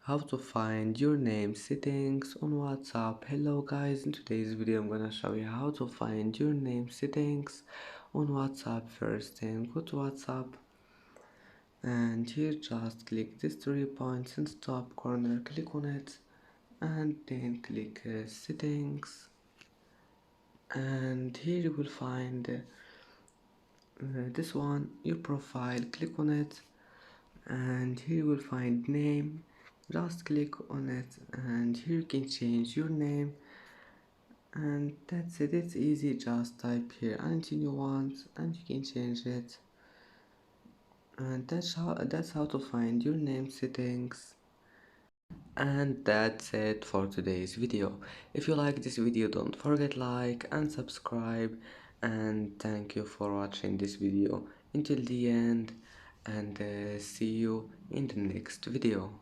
how to find your name settings on WhatsApp. Hello guys, in today's video I'm gonna show you how to find your name settings on WhatsApp. First thing, go to WhatsApp and here just click these 3 points in the top corner, click on it and then click settings, and here you will find this one, your profile. Click on it and here you will find name, just click on it and here you can change your name, and that's it. It's easy, just type here anything you want and you can change it, and that's how to find your name settings. And that's it for today's video. If you like this video, don't forget like and subscribe, and thank you for watching this video until the end, and see you in the next video.